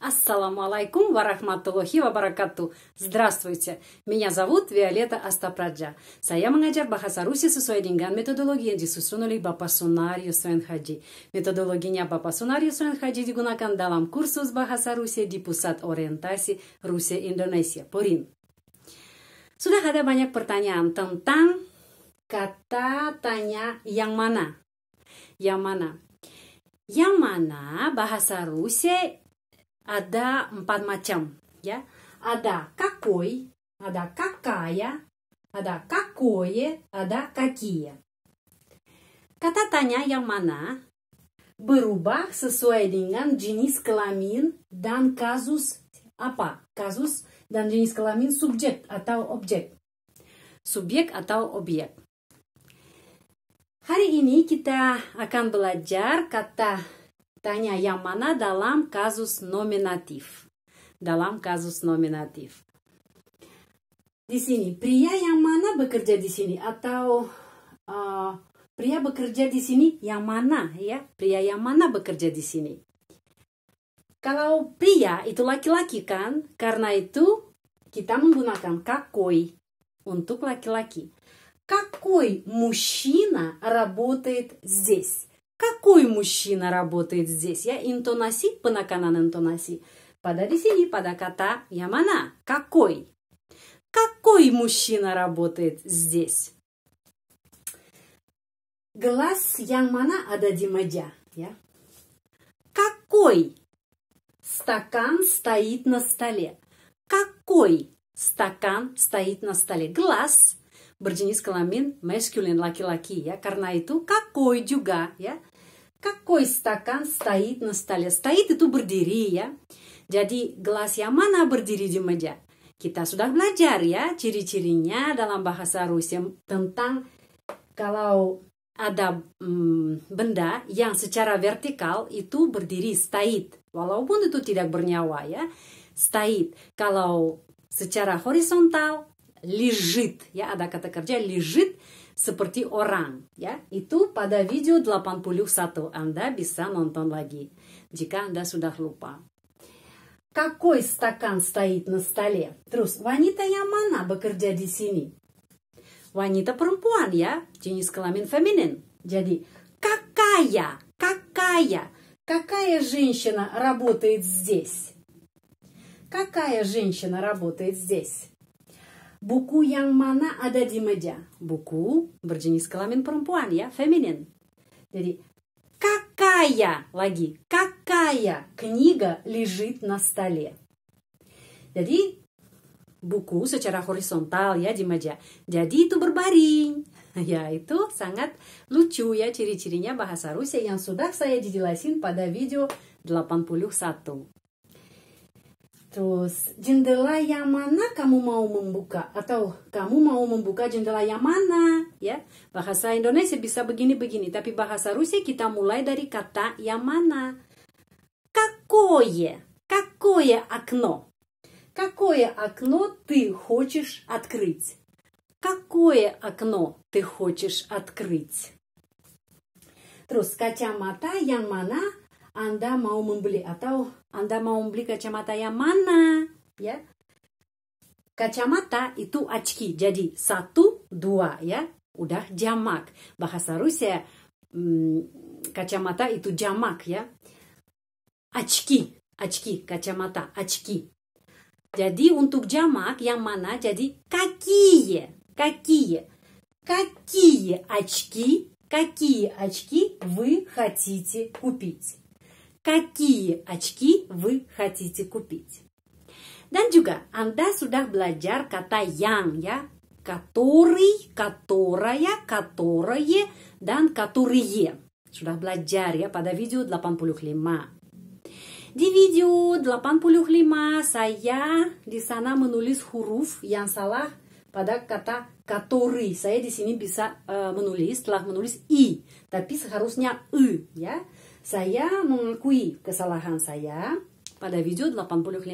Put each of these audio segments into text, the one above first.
Ассаламу алейкум ва рахматуллахи ва баракату. Здравствуйте, меня зовут Виолетта Астапраджа. Saya mengajar bahasa Rusia sesuai dengan metodologi yang disusun oleh Bapak Sunarius Haji. Metodologinya Bapak Sunarius Haji digunakan dalam kursus bahasa Rusia di Pusat Orientasi Rusia Indonesia, PORIN. Sudah ada banyak pertanyaan tentang kata tanya yang mana. Yang mana? Yang mana bahasa Rusia ada 4 macam, ya. Ada какой, ada какая, ada какое, ada какие. Kata tanya yang mana berubah sesuai dengan jenis kelamin dan kasus apa? Kasus dan jenis kelamin subjek atau objek. Subjek atau objek. Hari ini kita akan belajar kata tanya yang mana dalam kasus nominatif. Dalam kasus nominatif. Di sini, pria yang mana bekerja di sini? Atau pria bekerja di sini yang mana? Ya, pria yang mana bekerja di sini? Kalau pria itu laki-laki kan? Karena itu kita menggunakan какой untuk laki-laki. Какой мужчина работает здесь? Какой мужчина работает здесь? Ya, intonasi, penekanan intonasi. Pada di sini, pada kata yang mana? Какой? Какой мужчина работает здесь? Gelas yang mana ada di meja? Ya. Какой стакан стоит на столе? Какой стакан стоит на столе? Gelas berjenis kelamin maskulin laki-laki ya, karena itu какой juga ya. Какой стакан стоит на столе? Стоит itu berdiri ya. Jadi gelas yang mana berdiri di meja? Kita sudah belajar ya ciri-cirinya dalam bahasa Rusia tentang kalau ada benda yang secara vertikal itu berdiri stoит, walaupun itu tidak bernyawa ya. Stoит. Kalau secara horizontal лежит, ya, ada kata kerja лежит seperti orang, ya. Itu pada video 81. Anda bisa nonton lagi jika Anda sudah lupa. Какой стакан стоит на столе? Terus, wanita yang mana bekerja di sini? Wanita perempuan, ya, jenis kelamin feminin. Jadi, какая женщина работает здесь? Какая женщина работает здесь? Buku yang mana ada di meja? Buku berjenis kelamin perempuan ya, feminin. Jadi, какая lagi, какая книга лежит на столе? Jadi, buku secara horizontal ya di meja. Jadi itu berbaring. Ya, itu sangat lucu ya ciri-cirinya bahasa Rusia yang sudah saya jelasin pada video 81. Terus, jendela yang mana kamu mau membuka? Atau kamu mau membuka jendela yang mana? Ya, bahasa Indonesia bisa begini-begini. Tapi bahasa Rusia kita mulai dari kata yang mana. Какое окно? Какое окно ты хочешь открыть? Какое окно ты хочешь открыть? Terus, kacamata yang mana Anda mau membeli, atau Anda mau membeli kacamata yang mana, ya? Kacamata itu очки, jadi 1, 2, ya, udah jamak. Bahasa Rusia kacamata itu jamak, ya. Очки, kacamata, очки. Jadi untuk jamak yang mana, jadi какие очки вы хотите купить? Какие очки вы хотите купить? Dan juga Anda sudah belajar kata yang ya, который, которая, которое, dan которые. Sudah belajar ya pada video 85. Di video 85 saya di sana menulis huruf yang salah pada kata который. Saya di sini bisa telah menulis i, tapi seharusnya e ya. Saya mengakui kesalahan saya pada video 85.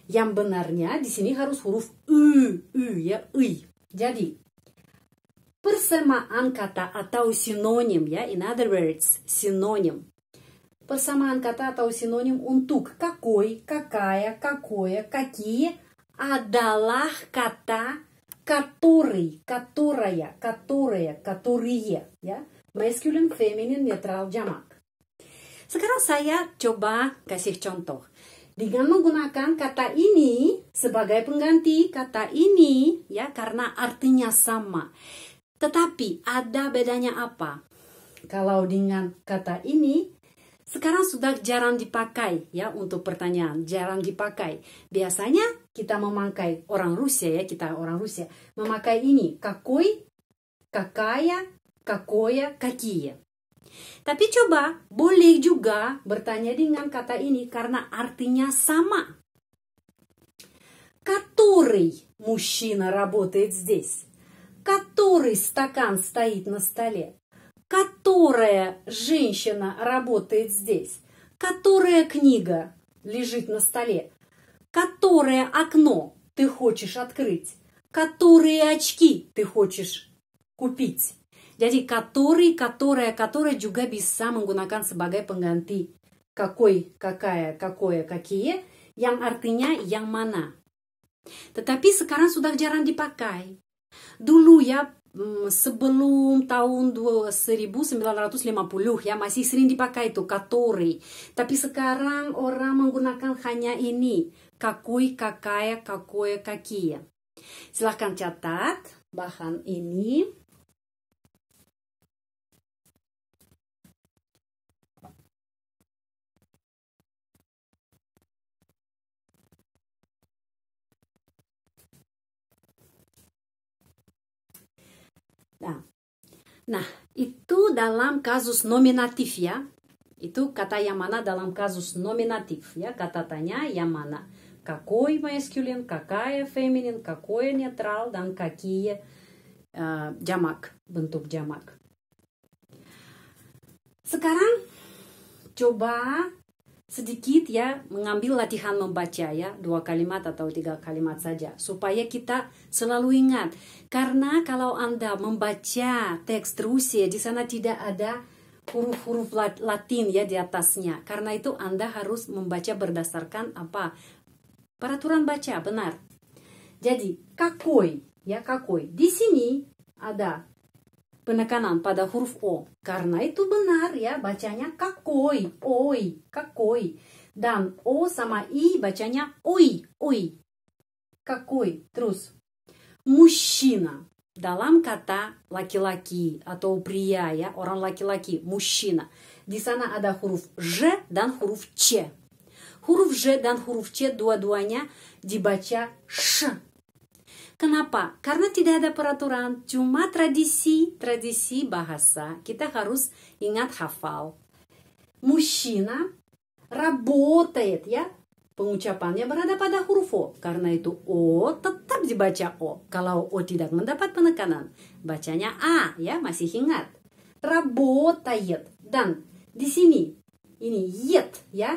Yang benarnya di sini harus huruf ya, i. Jadi, persamaan kata atau sinonim ya, in other words, sinonim. Persamaan kata atau sinonim untuk какой, какая, какое, какие adalah kata который, которая, которая, которые, ya. Masculine, feminine, netral, jamak. Sekarang saya coba kasih contoh. Dengan menggunakan kata ini sebagai pengganti kata ini, ya, karena artinya sama. Tetapi ada bedanya apa? Kalau dengan kata ini, sekarang sudah jarang dipakai, ya, untuk pertanyaan. Jarang dipakai. Biasanya kita memakai orang Rusia, ya, kita orang Rusia memakai ini какой, какая, какое, какие. Tapi coba boleh juga bertanya dengan kata ini karena artinya sama. Который мужчина работает здесь? Который стакан стоит на столе? Которая женщина работает здесь? Которая книга лежит на столе? Которое окно ты хочешь открыть? Которые очки ты хочешь купить? Jadi который, которая juga bisa menggunakan sebagai pengganti какой, какая, какое, какие, yang artinya yang mana. Tetapi sekarang sudah jarang dipakai. Dulu ya, sebelum tahun 1950 ya masih sering dipakai itu который. Tapi sekarang orang menggunakan hanya ini какой, какая, какое, какие. Silahkan catat bahan ini. Nah, itu dalam kasus nominatif ya. Itu kata yang mana dalam kasus nominatif ya. Kata tanya yang mana. Какой masculine, какая feminine, какое netral, dan какие jamak, bentuk jamak. Sekarang coba sedikit ya mengambil latihan membaca ya 2 kalimat atau 3 kalimat saja supaya kita selalu ingat karena kalau Anda membaca teks Rusia di sana tidak ada huruf-huruf Latin ya di atasnya karena itu Anda harus membaca berdasarkan apa peraturan baca benar. Jadi какой ya какой di sini ada penekanan pada huruf O. Karena itu benar ya, bacanya какой, ой, какой. Dan O sama I bacanya ой, ой. Какой. Terus, мужчина. Dalam kata laki-laki atau pria ya, orang laki-laki, мужчина. Di sana ada huruf J dan huruf C. Huruf J dan huruf C dua-duanya dibaca Sh. Kenapa? Karena tidak ada peraturan, cuma tradisi bahasa. Kita harus ingat hafal. Мужчина работает, ya. Pengucapannya berada pada huruf O. Karena itu O tetap dibaca O. Kalau O tidak mendapat penekanan, bacanya A, ya, masih ingat. Работает. Dan di sini ini yet, ya.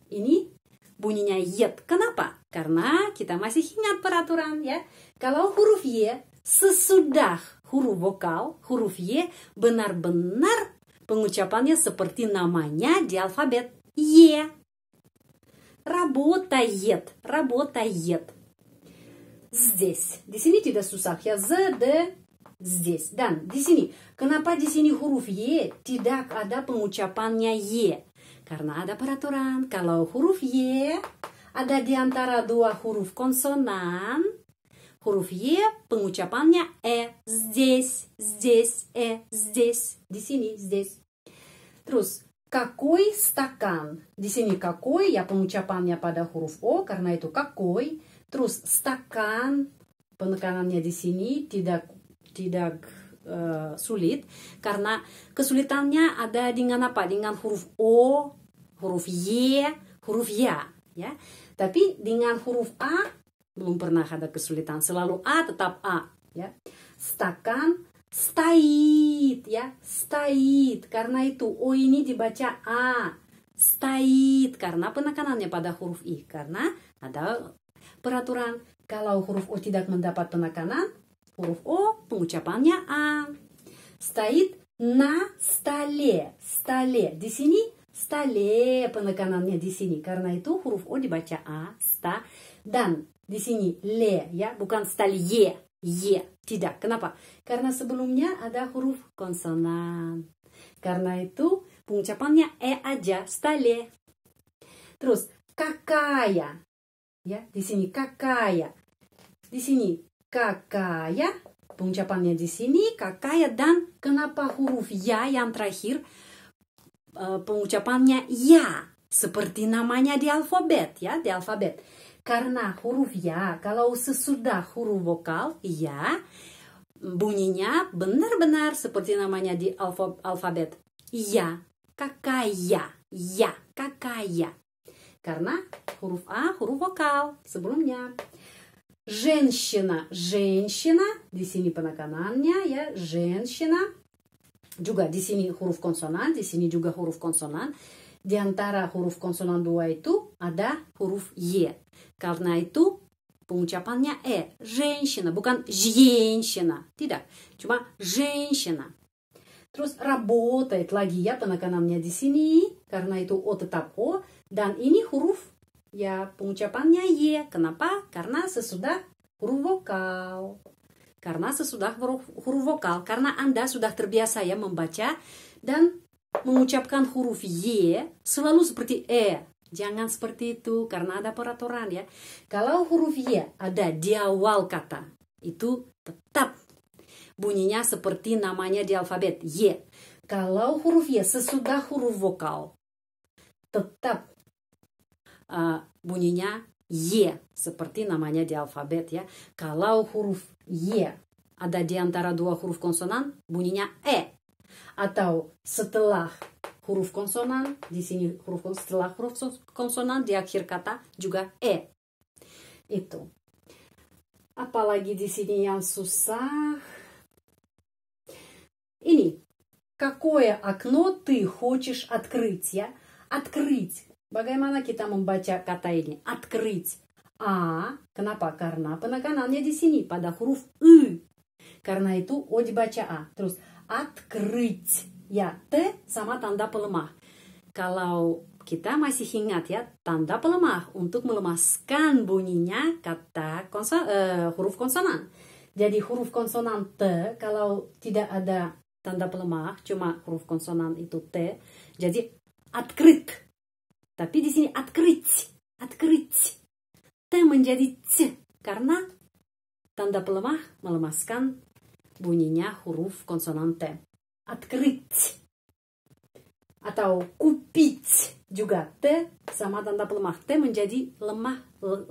Ini bunyinya yet. Kenapa? Karena kita masih ingat peraturan ya. Kalau huruf Y sesudah huruf vokal, huruf Y benar-benar pengucapannya seperti namanya di alfabet Y. Работает, работает. Здесь. Di sini tidak susah ya. Здесь. Dan di sini. Kenapa di sini huruf Y tidak ada pengucapannya Y? Karena ada peraturan. Kalau huruf Y ada di antara dua huruf konsonan. Huruf Y pengucapannya здесь, здесь, здесь. Di sini, здесь. Terus, какой стакан? Di sini какой ya pengucapannya pada huruf O. Karena itu какой. Terus, стакан. Penekanannya di sini tidak sulit. Karena kesulitannya ada dengan apa? Dengan huruf O, huruf Y, huruf Y. Ya, tapi dengan huruf A belum pernah ada kesulitan. Selalu A tetap A. Ya, стакан, стоит, ya, стоит. Karena itu O ini dibaca A. Стоит karena penekanannya pada huruf I. Karena ada peraturan kalau huruf O tidak mendapat penekanan, huruf O pengucapannya A. Стоит на столе. Столе. Di sini stale penekanannya di sini. Karena itu huruf O dibaca A, sta. Dan di sini le, ya, bukan stalie, ye. Tidak. Kenapa? Karena sebelumnya ada huruf konsonan. Karena itu pengucapannya E aja, stale. Terus kakaya. Ya, di sini kakaya. Di sini kakaya. Pengucapannya di sini kakaya. Dan kenapa huruf ya yang terakhir pengucapannya ya, seperti namanya di alfabet, ya, di alfabet. Karena huruf ya, kalau sesudah huruf vokal ya, bunyinya benar-benar seperti namanya di alfabet. Ya, kakaya, ya, kakaya. Karena huruf A huruf vokal sebelumnya. Женщина, женщина, di sini penekanannya, ya, женщина. Juga di sini huruf konsonan, di sini juga huruf konsonan. Di antara huruf konsonan dua itu ada huruf Y. Karena itu pengucapannya E. Женщина, bukan женщина. Tidak, cuma женщина. Terus работает lagi, ya, penekanannya di sini. Karena itu O tetap O. Dan ini huruf, ya, pengucapannya Y. Kenapa? Karena sesudah huruf vokal. Karena sesudah huruf vokal, karena Anda sudah terbiasa, ya, membaca dan mengucapkan huruf Y selalu seperti E. Jangan seperti itu, karena ada peraturan, ya. Kalau huruf Y ada di awal kata, itu tetap bunyinya seperti namanya di alfabet, Y. Kalau huruf Y sesudah huruf vokal, tetap bunyinya Y, seperti namanya di alfabet, ya. Kalau huruf Y ada di antara dua huruf konsonan, bunyinya E. Atau setelah huruf konsonan, di sini setelah huruf konsonan di akhir kata juga E. Itu. Apalagi di sini yang susah. Ini. Какое окно ты хочешь открыть, ya? Открыть. Bagaimana kita membaca kata ini? Открыть. A. Kenapa? Karena penekanannya di sini pada huruf U. Karena itu O dibaca A. Terus открыть. Ya, T sama tanda pelemah. Kalau kita masih ingat, ya, tanda pelemah untuk melemaskan bunyinya kata huruf konsonan. Jadi huruf konsonan T, kalau tidak ada tanda pelemah, cuma huruf konsonan itu T. Jadi открыть. Tapi di sini открыть, открыть. T menjadi C karena tanda pelemah melemaskan bunyinya huruf konsonan T. Открыть. Atau купить juga T sama tanda pelemah. T menjadi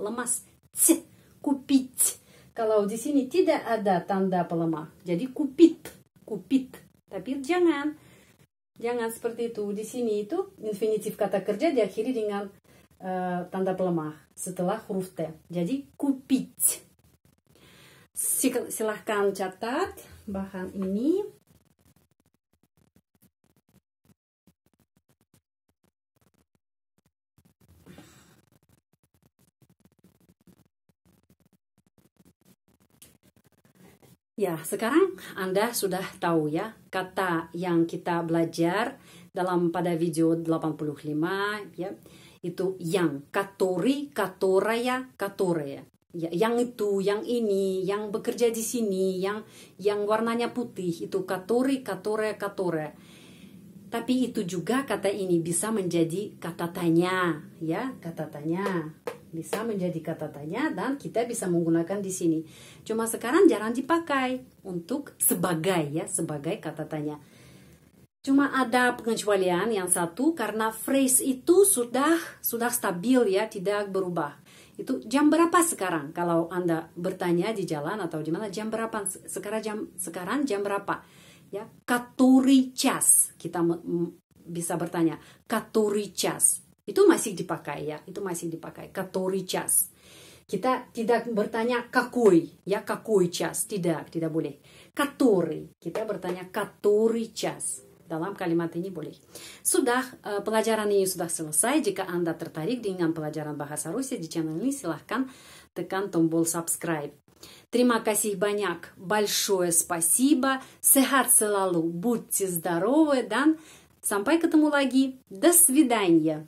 lemas C. Купить. Kalau di sini tidak ada tanda pelemah, jadi купит, купит. Tapi Jangan seperti itu. Di sini itu infinitif kata kerja diakhiri dengan tanda pelemah setelah huruf T. Jadi купить. Silahkan catat bahan ini. Ya, sekarang Anda sudah tahu, ya, kata yang kita belajar pada video 85, ya, itu yang, который, которая, которая. Ya, yang itu, yang ini, yang bekerja di sini, yang warnanya putih, itu который, которая, которая. Tapi itu juga kata ini bisa menjadi kata tanya, ya, kata tanya. Bisa menjadi kata tanya dan kita bisa menggunakan di sini. Cuma sekarang jarang dipakai untuk sebagai, ya, sebagai kata tanya. Cuma ada pengecualian yang satu karena phrase itu sudah stabil, ya, tidak berubah. Itu jam berapa sekarang? Kalau Anda bertanya di jalan atau di mana, jam berapa? Sekarang jam berapa? Ya, который час. Kita bisa bertanya, который час. Itu masih dipakai, ya, itu masih dipakai. Который час. Kita tidak bertanya какой, ya, какой час. Tidak boleh. Который. Kita bertanya который час. Dalam kalimat ini boleh. Sudah, pelajaran ini sudah selesai. Jika Anda tertarik dengan pelajaran bahasa Rusia di channel ini, silahkan tekan tombol subscribe. Terima kasih banyak. Большое спасибо. Sehat selalu. Будьте здоровы dan Sampai ketemu lagi. До свидания.